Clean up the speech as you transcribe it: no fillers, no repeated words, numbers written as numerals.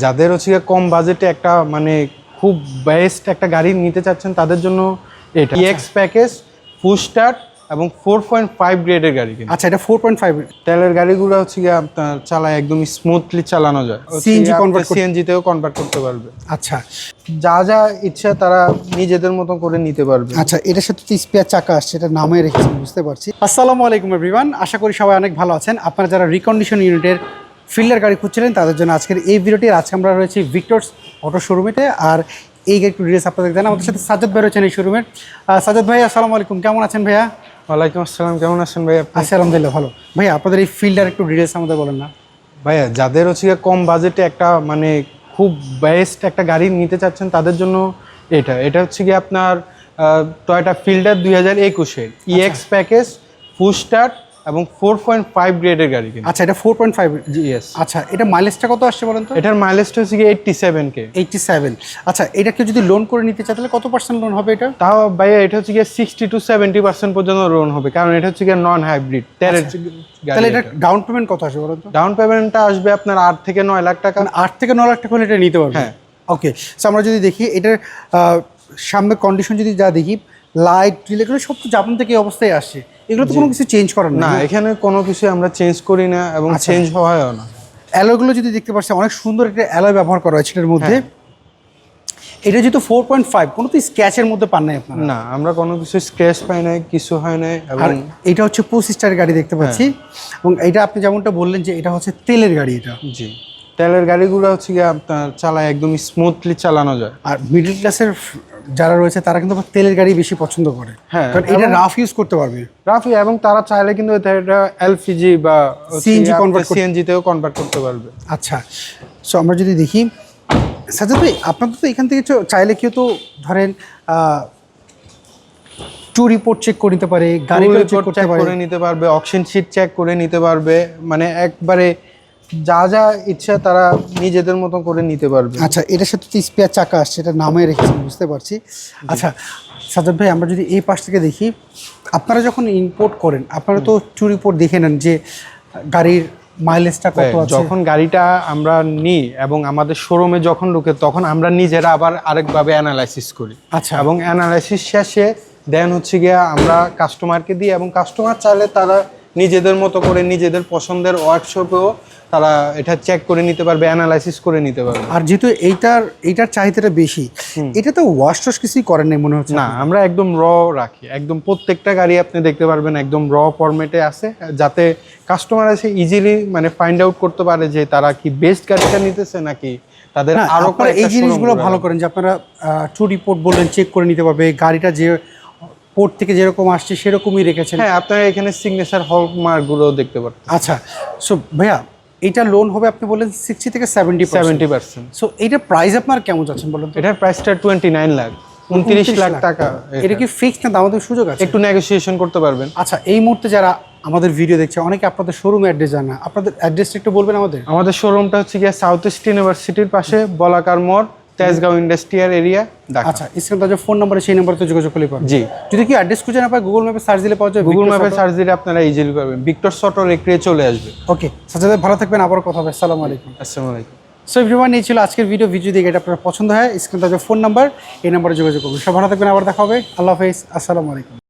যাদের হচ্ছে কম বাজেটে একটা মানে খুব বেস্ট একটা গাড়ি নিতে চাচ্ছেন তাদের জন্য এটা এক্স প্যাকেজ ফুল স্টার্ট এবং 4.5 গ্রেডের গাড়ি কিন্তু। আচ্ছা, এটা 4.5 তেলের গাড়িগুলো হচ্ছে আপনার চালায় একদম স্মুথলি চালানো যায়। সিএনজি কনভার্ট সিএনজিতেও কনভার্ট করতে পারবে। আচ্ছা, যা যা ইচ্ছা তারা নিজেদের মতো করে নিতে পারবে। আচ্ছা, এটার সাথে তো স্পেয়ার চাকা আসছে, এটা নামে রেখেছেন বুঝতে পারছি। আসসালামু আলাইকুম এভরিওয়ান, আশা করি সবাই অনেক ভালো আছেন। আপনারা যারা রিকন্ডিশন ইউনিটের ফিল্ডার গাড়ি খুঁজছিলেন তাদের জন্য আজকের এই ভিডিওটি। আজকে আমরা রয়েছি ভিক্টরস অটো শোরুমেতে, আর এই একটু ডিটেলস আপনাদের দেন। আমাদের সাথে সাজ্জাদ ভাই রয়েছেন এই শোরুমের। সাজ্জাদ ভাই আসসালামু আলাইকুম, কেমন আছেন ভাইয়া? ওয়ালাইকুম আসসালাম, কেমন আছেন ভাইয়া? আছি আলহামদুলিল্লাহ ভালো। ভাইয়া আপনাদের এই ফিল্ডার একটু ডিটেলস আমাদের বলেন না। ভাইয়া যাদের হচ্ছে কম বাজেটে একটা মানে খুব বেস্ট একটা গাড়ি নিতে চাচ্ছেন তাদের জন্য এটা হচ্ছে কি আপনার টয়োটা ফিল্ডার 2021-এর EX প্যাকেজ ফুল স্টার্ট এবং 4.5 গ্রেডের গাড়ি কিন্তু। আচ্ছা, এটা 4.5। ইয়েস। আচ্ছা, এটা মাইলেজটা কত আসছে বলেন তো? এটার মাইলেজটা হচ্ছে 87K। 87। আচ্ছা, এটা কেউ যদি লোন করে নিতে চায় তাহলে কত পার্সেন্ট লোন হবে এটা? তাও ভাইয়া এটা হচ্ছে 60 to 70% পর্যন্ত লোন হবে, কারণ এটা হচ্ছে নন হাইব্রিড তেলের গাড়ি। তাহলে এটা ডাউন পেমেন্ট কত আসবে বলেন তো? ডাউন পেমেন্টটা আসবে আপনার 8 থেকে 9 লাখ টাকা। 8 থেকে 9 লাখ টাকা হলে এটা নিতে পারবে। হ্যাঁ। ওকে, সো আমরা যদি দেখি এটার সামনে কন্ডিশন যদি যা দেখি, লাইট রিলেগুলো সব তো জাপান থেকে অবস্থায় আসছে, এগুলো তো কোনো কিছু চেঞ্জ করার না, এখানে কোনো কিছু আমরা চেঞ্জ করি না এবং চেঞ্জ হয়ও না। অ্যালয়গুলো যদি দেখতে পাচ্ছি অনেক সুন্দর একটা অ্যালয় ব্যবহার করা হয়েছে এটার মধ্যে। এটা যেহেতু 4.5, কোনো তো স্ক্র্যাচের মধ্যে পান নাই আপনারা? না, আমরা কোনো কিছু স্ক্র্যাচ পাই নাই, কিছু হয় নাই। আর এটা হচ্ছে 25 স্টারের গাড়ি দেখতে পাচ্ছি, এবং এটা আপনি যেমনটা বললেন যে এটা হচ্ছে তেলের গাড়ি। এটা জি, তেলের গাড়িগুলো হচ্ছে আপনার চালায় একদম স্মুথলি চালানো যায়। আর মিডল ক্লাসের যারা রয়েছে তারা কিন্তু তেলের গাড়ি বেশি পছন্দ করে, হ্যাঁ, কারণ এটা রাফ ইউজ করতে পারবে। রাফি, এবং তারা চাইলে কিন্তু এটা এলপিজি বা সিএনজিতেও কনভার্ট করতে পারবে। আচ্ছা, সো আমরা যদি দেখি সাজ্জাদ ভাই, আপনাদের তো এখান থেকে চাইলে কেউ তো ধরেন টু রিপোর্ট চেক করে নিতে পারে, গাড়ি চেক করে নিতে পারবে, অকশন শিট চেক করে নিতে পারবে, মানে একবারে যা যা ইচ্ছা তারা নিজেদের মতো করে নিতে পারবে। আচ্ছা, এটার সাথে তো স্পেয়ার চাকা আসছে, এটা নামে রেখেছেন বুঝতে পারছি। আচ্ছা সাজ্জাদ ভাই, আমরা যদি এই পাশ থেকে দেখি, আপনারা যখন ইম্পোর্ট করেন আপনারা তো টু রিপোর্ট দেখে নেন যে গাড়ির মাইলেজটা কত আছে। যখন গাড়িটা আমরা নিই এবং আমাদের শোরুমে যখন ঢুকে তখন আমরা নিজেরা আবার আরেকভাবে অ্যানালাইসিস করি। আচ্ছা, এবং অ্যানালাইসিস শেষে দেন হচ্ছে গিয়ে আমরা কাস্টমারকে দিই, এবং কাস্টমার চাইলে তারা নিজেদের মতো করে নিজেদের পছন্দের ওয়ার্কশপেও তারা এটা চেক করে নিতে পারবে, অ্যানালাইসিস করে নিতে পারবে। আর যেহেতু এইটার চাহিদাটা বেশি, এটা তো ওয়াশ টস কিছুই করেন নাই মনে হচ্ছে। না, আমরা একদম র রাখি, একদম প্রত্যেকটা গাড়ি আপনি দেখতে পারবেন একদম র ফরম্যাটে আছে, যাতে কাস্টমার এসে ইজিলি মানে ফাইন্ড আউট করতে পারে যে তারা কি বেস্ট গাড়িটা নিতেছে নাকি তাদের আরো। এই জিনিসগুলো ভালো করেন যে আপনারা টু রিপোর্ট বললেন, চেক করে নিতে পারবে, গাড়িটা যে পোর্ট থেকে যেরকম আসছে সেরকমই রেখেছেন। হ্যাঁ, আপনারা এখানে সিগনেচার হলমার্কগুলো দেখতে পারবেন। আচ্ছা, সো ভাইয়া এটা লোন হবে আপনি বলেন 60 থেকে 70%। সো এইটার প্রাইস আপনার কেমন যাচ্ছেন বলুন তো? এটার প্রাইসটা 29 লাখ, 29 লাখ টাকা। এটা কি ফিক্সড না দামাদামি সুযোগ আছে? একটু নেগোসিয়েশন করতে পারবেন। আচ্ছা, এই মুহূর্তে যারা আমাদের ভিডিও দেখছে অনেকে আপনাদের শোরুম অ্যাড্রেস জানে না, আপনাদের অ্যাড্রেসটা একটু বলবেন আমাদের? আমাদের শোরুমটা হচ্ছে গিয়ে সাউথ ইস্ট ইউনিভার্সিটির পাশে বলাকার মোড়, তেজগাঁও ইন্ডাস্ট্রিয়াল এরিয়া, ঢাকা। আচ্ছা, স্ক্রিনে যে ফোন নাম্বার সেই নাম্বারে জোগাযোগ করলে পাবেন। জি, যদি কি অ্যাড্রেস খুঁজে না পায় গুগল ম্যাপে সার্চ দিলে পাওয়া যাবে। গুগল ম্যাপে সার্চ দিলে আপনারা ইজিলি পাবেন, ভিক্টরস অটো রেক্রিয়ে চলে আসবে। ওকে সাজ্জাদ ভাই, ভালো থাকবেন, আবার কথা হবে। আসসালামু আলাইকুম। আসসালামু আলাইকুম। সো এভরিওয়ান, এই ছিল আজকের ভিডিও দেখে এটা আপনার পছন্দ হয় স্ক্রিনে যে ফোন নাম্বার এই নাম্বারে যোগাযোগ করবেন। সব ভালো থাকবেন, আবার দেখা হবে। আল্লাহ হাফেজ, আসসালামু আলাইকুম।